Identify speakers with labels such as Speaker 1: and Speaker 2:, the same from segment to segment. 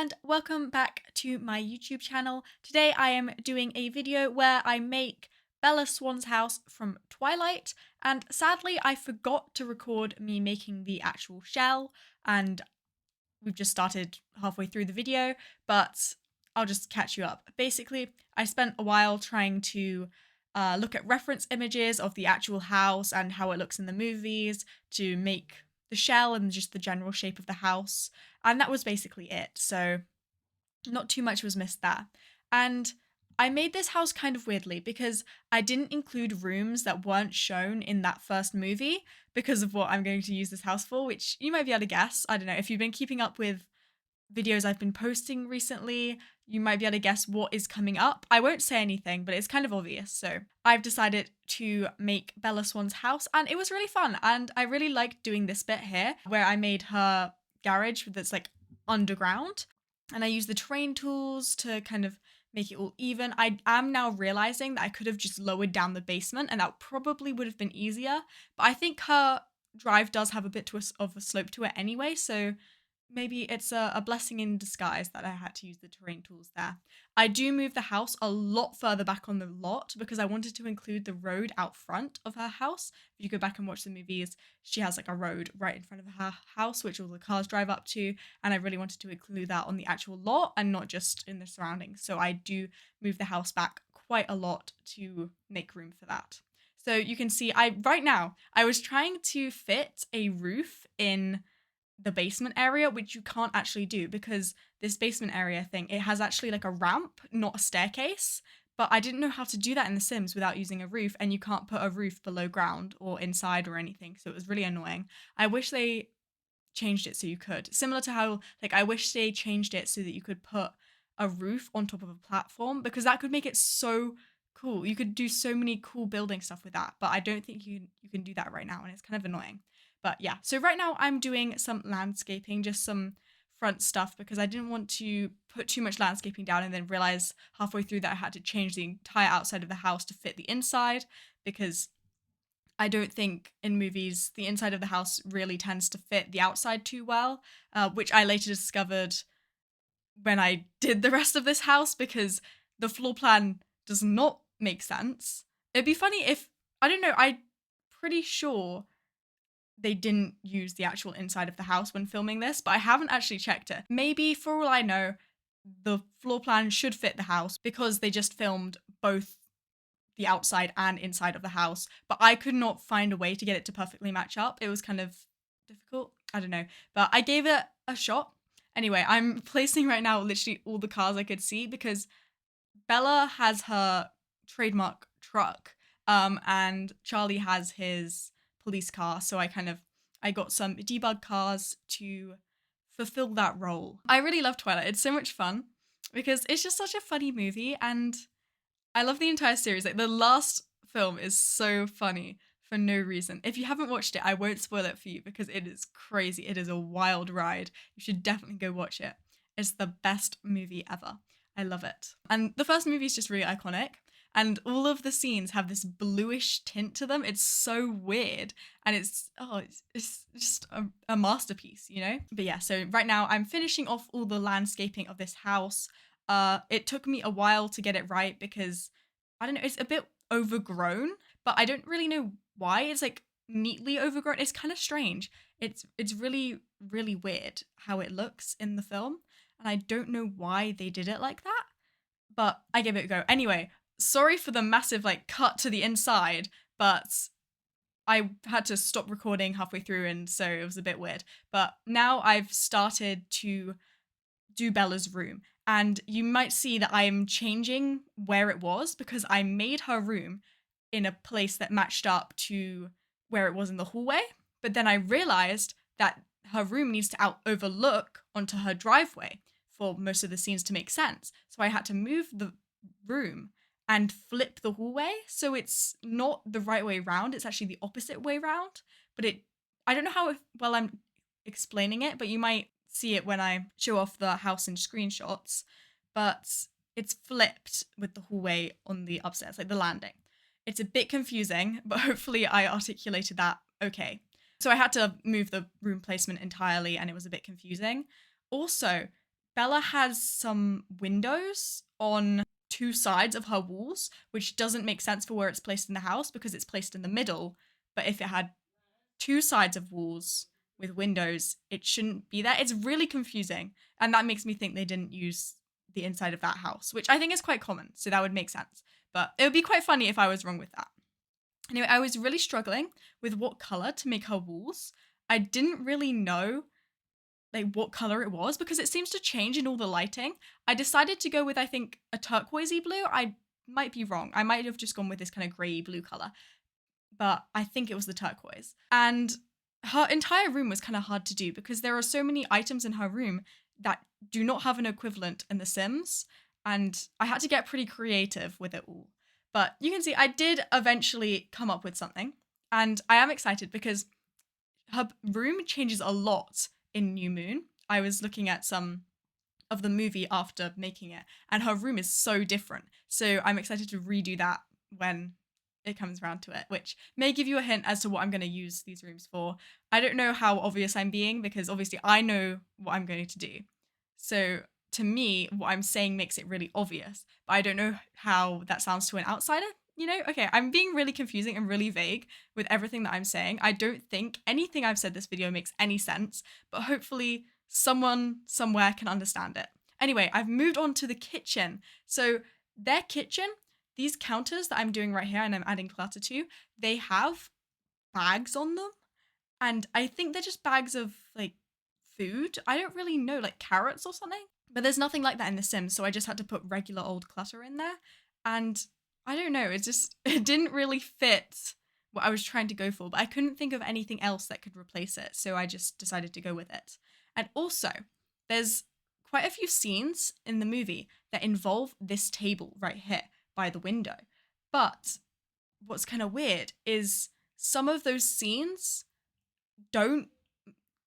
Speaker 1: and welcome back to my YouTube channel. Today I am doing a video where I make Bella Swan's house from Twilight, and sadly I forgot to record me making the actual shell, and we've just started halfway through the video, but I'll just catch you up. Basically, I spent a while trying to look at reference images of the actual house and how it looks in the movies to make the shell and just the general shape of the house. And that was basically it. So not too much was missed there. And I made this house kind of weirdly because I didn't include rooms that weren't shown in that first movie because of what I'm going to use this house for, which you might be able to guess. I don't know. If you've been keeping up with videos I've been posting recently, you might be able to guess what is coming up. I won't say anything, but it's kind of obvious. So I've decided to make Bella Swan's house, and it was really fun. And I really liked doing this bit here where I made her garage that's like underground. And I used the terrain tools to kind of make it all even. I am now realizing that I could have just lowered down the basement and that probably would have been easier. But I think her drive does have a bit of a slope to it anyway, so maybe it's a blessing in disguise that I had to use the terrain tools there. I do move the house a lot further back on the lot because I wanted to include the road out front of her house. If you go back and watch the movies, she has like a road right in front of her house, which all the cars drive up to. And I really wanted to include that on the actual lot and not just in the surroundings. So I do move the house back quite a lot to make room for that. So you can see right now I was trying to fit a roof in the basement area, which you can't actually do because this basement area thing, it has actually like a ramp, not a staircase. But I didn't know how to do that in The Sims without using a roof, and you can't put a roof below ground or inside or anything. So it was really annoying. I wish they changed it so you could. Similar to how, like, I wish they changed it so that you could put a roof on top of a platform because that could make it so cool. You could do so many cool building stuff with that, but I don't think you can do that right now, and it's kind of annoying. But yeah, so right now I'm doing some landscaping, just some front stuff because I didn't want to put too much landscaping down and then realize halfway through that I had to change the entire outside of the house to fit the inside because I don't think in movies the inside of the house really tends to fit the outside too well, which I later discovered when I did the rest of this house because the floor plan does not make sense. It'd be funny if, I don't know, I'm pretty sure they didn't use the actual inside of the house when filming this, but I haven't actually checked it. Maybe, for all I know, the floor plan should fit the house because they just filmed both the outside and inside of the house, but I could not find a way to get it to perfectly match up. It was kind of difficult. I don't know, but I gave it a shot. Anyway, I'm placing right now literally all the cars I could see because Bella has her trademark truck, and Charlie has his police car. So I got some debug cars to fulfill that role. I really love Twilight. It's so much fun because it's just such a funny movie, and I love the entire series. Like the last film is so funny for no reason. If you haven't watched it, I won't spoil it for you because it is crazy. It is a wild ride. You should definitely go watch it. It's the best movie ever. I love it. And the first movie is just really iconic. And all of the scenes have this bluish tint to them. It's so weird. And it's just a masterpiece, you know? But yeah, so right now I'm finishing off all the landscaping of this house. It took me a while to get it right because, I don't know, it's a bit overgrown, but I don't really know why. It's like neatly overgrown. It's kind of strange. It's really, really weird how it looks in the film. And I don't know why they did it like that, but I gave it a go. Anyway, sorry for the massive like cut to the inside, but I had to stop recording halfway through and so it was a bit weird. But now I've started to do Bella's room, and you might see that I'm changing where it was because I made her room in a place that matched up to where it was in the hallway. But then I realized that her room needs to overlook onto her driveway for most of the scenes to make sense. So I had to move the room and flip the hallway. So it's not the right way round. It's actually the opposite way round. But I don't know how well I'm explaining it, but you might see it when I show off the house in screenshots. But it's flipped with the hallway on the upstairs, like the landing. It's a bit confusing, but hopefully I articulated that okay. So I had to move the room placement entirely and it was a bit confusing. Also, Bella has some windows on two sides of her walls, which doesn't make sense for where it's placed in the house because it's placed in the middle. But if it had two sides of walls with windows, it shouldn't be there. It's really confusing. And that makes me think they didn't use the inside of that house, which I think is quite common. So that would make sense. But it would be quite funny if I was wrong with that. Anyway, I was really struggling with what color to make her walls. I didn't really know like what color it was because it seems to change in all the lighting. I decided to go with, I think, a turquoisey blue. I might be wrong. I might have just gone with this kind of grey blue color, but I think it was the turquoise. And her entire room was kind of hard to do because there are so many items in her room that do not have an equivalent in The Sims. And I had to get pretty creative with it all. But you can see I did eventually come up with something. And I am excited because her room changes a lot in New Moon. I was looking at some of the movie after making it, and her room is so different. So I'm excited to redo that when it comes around to it, which may give you a hint as to what I'm going to use these rooms for. I don't know how obvious I'm being because obviously I know what I'm going to do. So to me, what I'm saying makes it really obvious, but I don't know how that sounds to an outsider. You know, okay, I'm being really confusing and really vague with everything that I'm saying. I don't think anything I've said this video makes any sense, but hopefully someone somewhere can understand it. Anyway, I've moved on to the kitchen. So their kitchen, these counters that I'm doing right here and I'm adding clutter to, they have bags on them. And I think they're just bags of like food. I don't really know, like carrots or something. But there's nothing like that in The Sims, so I just had to put regular old clutter in there. And I don't know, it didn't really fit what I was trying to go for, but I couldn't think of anything else that could replace it, so I just decided to go with it. And also, there's quite a few scenes in the movie that involve this table right here by the window. But what's kind of weird is some of those scenes don't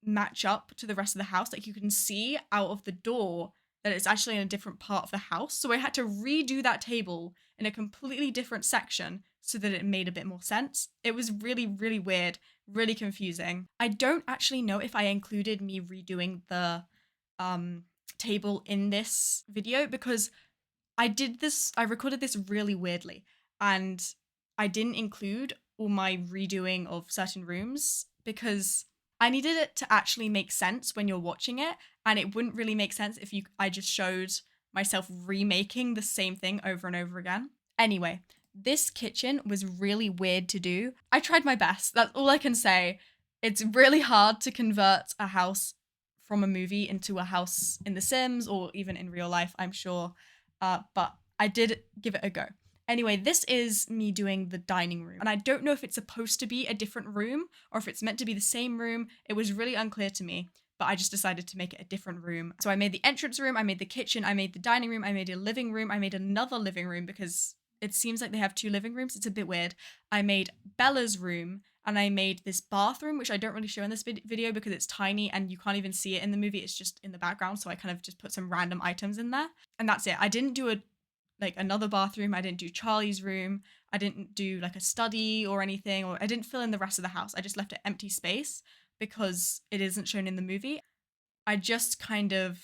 Speaker 1: match up to the rest of the house. Like you can see out of the door that it's actually in a different part of the house. So I had to redo that table in a completely different section so that it made a bit more sense. It was really, really weird, really confusing. I don't actually know if I included me redoing the table in this video because I recorded this really weirdly and I didn't include all my redoing of certain rooms because I needed it to actually make sense when you're watching it, and it wouldn't really make sense if I just showed myself remaking the same thing over and over again. Anyway, this kitchen was really weird to do. I tried my best. That's all I can say. It's really hard to convert a house from a movie into a house in The Sims or even in real life, I'm sure. But I did give it a go. Anyway, this is me doing the dining room. And I don't know if it's supposed to be a different room or if it's meant to be the same room. It was really unclear to me, but I just decided to make it a different room. So I made the entrance room, I made the kitchen, I made the dining room, I made a living room, I made another living room because it seems like they have two living rooms. It's a bit weird. I made Bella's room and I made this bathroom, which I don't really show in this video because it's tiny and you can't even see it in the movie. It's just in the background. So I kind of just put some random items in there and that's it. I didn't do another bathroom. I didn't do Charlie's room. I didn't do like a study or anything, or I didn't fill in the rest of the house. I just left it empty space because it isn't shown in the movie. I just kind of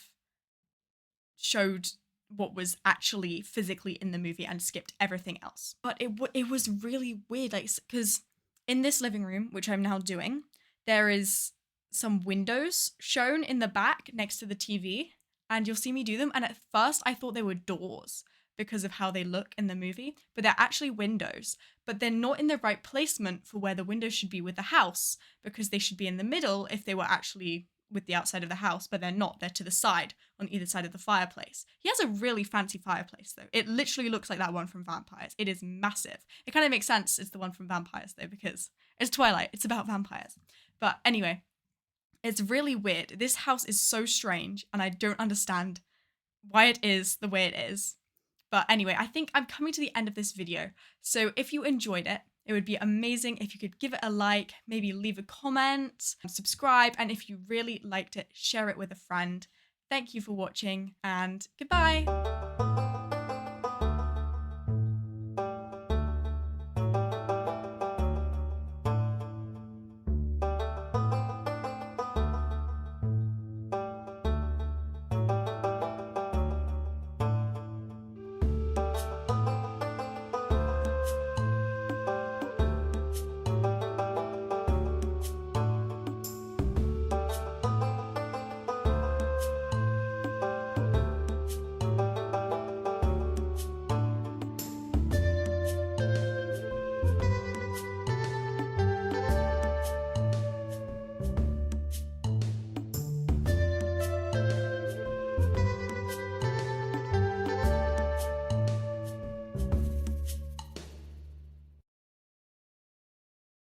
Speaker 1: showed what was actually physically in the movie and skipped everything else. But it was really weird, like, because in this living room, which I'm now doing, there is some windows shown in the back next to the TV, and you'll see me do them. And at first I thought they were doors because of how they look in the movie, but they're actually windows, but they're not in the right placement for where the windows should be with the house because they should be in the middle if they were actually with the outside of the house, but they're not. They're to the side on either side of the fireplace. He has a really fancy fireplace though. It literally looks like that one from Vampires. It is massive. It kind of makes sense it's the one from Vampires though because it's Twilight. It's about vampires. But anyway, it's really weird. This house is so strange and I don't understand why it is the way it is. But anyway, I think I'm coming to the end of this video. So if you enjoyed it, it would be amazing if you could give it a like, maybe leave a comment, subscribe, and if you really liked it, share it with a friend. Thank you for watching and goodbye.